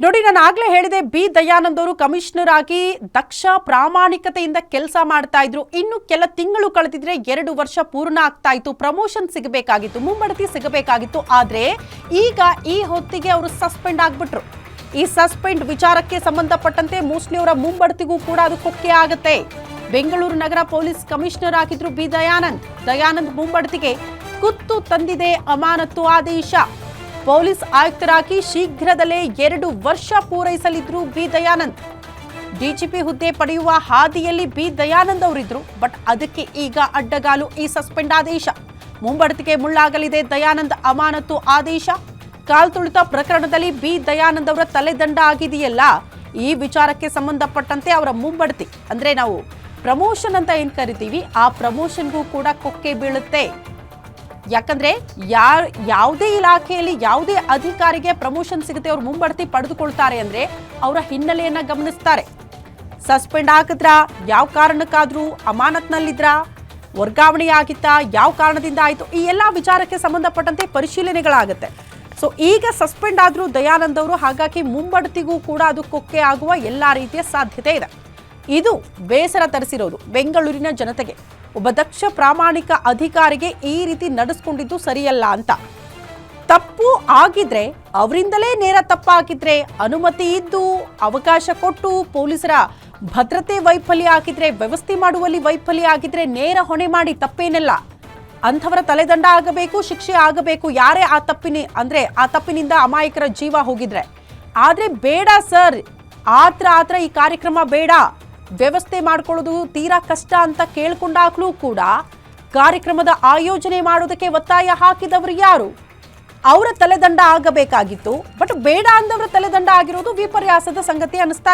ನೋಡಿ, ನಾನು ಆಗ್ಲೇ ಹೇಳಿದೆ, ಬಿ ದಯಾನಂದ್ ಅವರು ಕಮಿಷನರ್ ಆಗಿ ದಕ್ಷ ಪ್ರಾಮಾಣಿಕತೆಯಿಂದ ಕೆಲಸ ಮಾಡ್ತಾ ಇದ್ರು. ಇನ್ನು ಕೆಲ ತಿಂಗಳು ಕಳೆದಿದ್ರೆ 2 ವರ್ಷ ಪೂರ್ಣ ಆಗ್ತಾ ಇತ್ತು. ಪ್ರಮೋಷನ್ ಸಿಗಬೇಕಾಗಿತ್ತು, ಮುಂಬಡ್ತಿ ಸಿಗಬೇಕಾಗಿತ್ತು. ಆದ್ರೆ ಈಗ ಈ ಹೊತ್ತಿಗೆ ಅವರು ಸಸ್ಪೆಂಡ್ ಆಗ್ಬಿಟ್ರು. ಈ ಸಸ್ಪೆಂಡ್ ವಿಚಾರಕ್ಕೆ ಸಂಬಂಧಪಟ್ಟಂತೆ ಮೋಸ್ಟ್ಲಿ ಅವರ ಮುಂಬಡ್ತಿಗೂ ಕೂಡ ಅದು ಕೊಕ್ಕೆ ಆಗುತ್ತೆ. ಬೆಂಗಳೂರು ನಗರ ಪೊಲೀಸ್ ಕಮಿಷನರ್ ಆಗಿದ್ರು ಬಿ ದಯಾನಂದ್ ಮುಂಬಡ್ತಿಗೆ ಕುತ್ತು ತಂದಿದೆ ಅಮಾನತು ಆದೇಶ. ಪೊಲೀಸ್ ಆಯುಕ್ತರಾಗಿ ಶೀಘ್ರದಲ್ಲೇ 2 ವರ್ಷ ಪೂರೈಸಲಿದ್ರು ಬಿ ದಯಾನಂದ್. ಡಿಜಿಪಿ ಹುದ್ದೆ ಪಡೆಯುವ ಹಾದಿಯಲ್ಲಿ ಬಿ ದಯಾನಂದ್ ಅವರಿದ್ರು. ಬಟ್ ಅದಕ್ಕೆ ಈಗ ಅಡ್ಡಗಾಲು ಈ ಸಸ್ಪೆಂಡ್ ಆದೇಶ. ಮುಂಬಡ್ತಿಗೆ ಮುಳ್ಳಾಗಲಿದೆ ದಯಾನಂದ್ ಅಮಾನತು ಆದೇಶ. ಕಾಲ್ತುಳಿತ ಪ್ರಕರಣದಲ್ಲಿ ಬಿ ದಯಾನಂದ್ ಅವರ ತಲೆದಂಡ ಆಗಿದೆಯಲ್ಲ, ಈ ವಿಚಾರಕ್ಕೆ ಸಂಬಂಧಪಟ್ಟಂತೆ ಅವರ ಮುಂಬಡ್ತಿ ಅಂದ್ರೆ ನಾವು ಪ್ರಮೋಷನ್ ಅಂತ ಏನ್ ಕರಿತೀವಿ, ಆ ಪ್ರಮೋಷನ್ಗೂ ಕೂಡ ಕೊಕ್ಕೆ ಬೀಳುತ್ತೆ. ಯಾಕಂದ್ರೆ ಯಾವುದೇ ಇಲಾಖೆಯಲ್ಲಿ ಯಾವುದೇ ಅಧಿಕಾರಿಗೆ ಪ್ರಮೋಷನ್ ಸಿಗುತ್ತೆ, ಅವ್ರು ಮುಂಬಡ್ತಿ ಪಡೆದುಕೊಳ್ತಾರೆ ಅಂದ್ರೆ ಅವರ ಹಿನ್ನೆಲೆಯನ್ನ ಗಮನಿಸ್ತಾರೆ. ಸಸ್ಪೆಂಡ್ ಆಗಿದ್ರ, ಯಾವ ಕಾರಣಕ್ಕಾದ್ರೂ ಅಮಾನತ್ನಲ್ಲಿದ್ರ, ವರ್ಗಾವಣೆ ಆಗಿತ್ತಾ, ಯಾವ ಕಾರಣದಿಂದ ಆಯ್ತು, ಈ ಎಲ್ಲಾ ವಿಚಾರಕ್ಕೆ ಸಂಬಂಧಪಟ್ಟಂತೆ ಪರಿಶೀಲನೆಗಳಾಗುತ್ತೆ. ಸೊ ಈಗ ಸಸ್ಪೆಂಡ್ ಆದ್ರೂ ದಯಾನಂದ್ ಅವರು, ಹಾಗಾಗಿ ಮುಂಬಡ್ತಿಗೂ ಕೂಡ ಅದು ಕೊಕ್ಕೆ ಆಗುವ ಎಲ್ಲಾ ರೀತಿಯ ಸಾಧ್ಯತೆ ಇದೆ. ಇದು ಬೇಸರ ತರಿಸಿರೋದು ಬೆಂಗಳೂರಿನ ಜನತೆಗೆ. ಒಬ್ಬ ದಕ್ಷ ಪ್ರಾಮಾಣಿಕ ಅಧಿಕಾರಿಗೆ ಈ ರೀತಿ ನಡೆಸ್ಕೊಂಡಿದ್ದು ಸರಿಯಲ್ಲ ಅಂತ. ತಪ್ಪು ಆಗಿದ್ರೆ ಅವರಿಂದಲೇ ನೇರ ತಪ್ಪಾಗಿದ್ರೆ, ಅನುಮತಿ ಇದ್ದು ಅವಕಾಶ ಕೊಟ್ಟು ಪೊಲೀಸರ ಭದ್ರತೆ ವೈಫಲ್ಯ ಆಗಿದ್ರೆ, ವ್ಯವಸ್ಥೆ ಮಾಡುವಲ್ಲಿ ವೈಫಲ್ಯ ಆಗಿದ್ರೆ ನೇರ ಹೊಣೆ ಮಾಡಿ, ತಪ್ಪೇನಿಲ್ಲ. ಅಂಥವರ ತಲೆದಂಡ ಆಗಬೇಕು, ಶಿಕ್ಷೆ ಆಗಬೇಕು, ಯಾರೇ ಆ ತಪ್ಪಿನಿಂದ ಅಮಾಯಕರ ಜೀವ ಹೋಗಿದ್ರೆ. ಆದ್ರೆ ಬೇಡ ಸರ್, ಆತ್ರ ಈ ಕಾರ್ಯಕ್ರಮ ಬೇಡ, ವ್ಯವಸ್ಥೆ ಮಾಡ್ಕೊಳ್ಳೋದು ತೀರಾ ಕಷ್ಟ ಅಂತ ಕೇಳ್ಕೊಂಡಾಗ್ಲೂ ಕೂಡ ಕಾರ್ಯಕ್ರಮದ ಆಯೋಜನೆ ಮಾಡೋದಕ್ಕೆ ಒತ್ತಾಯ ಹಾಕಿದವರು ಯಾರು? ಅವರ ತಲೆದಂಡ ಆಗಬೇಕಾಗಿತ್ತು. ಬಟ್ ಬೇಡ ಅಂದವರ ತಲೆದಂಡ ಆಗಿರೋದು ವಿಪರ್ಯಾಸದ ಸಂಗತಿ ಅನಿಸ್ತಾ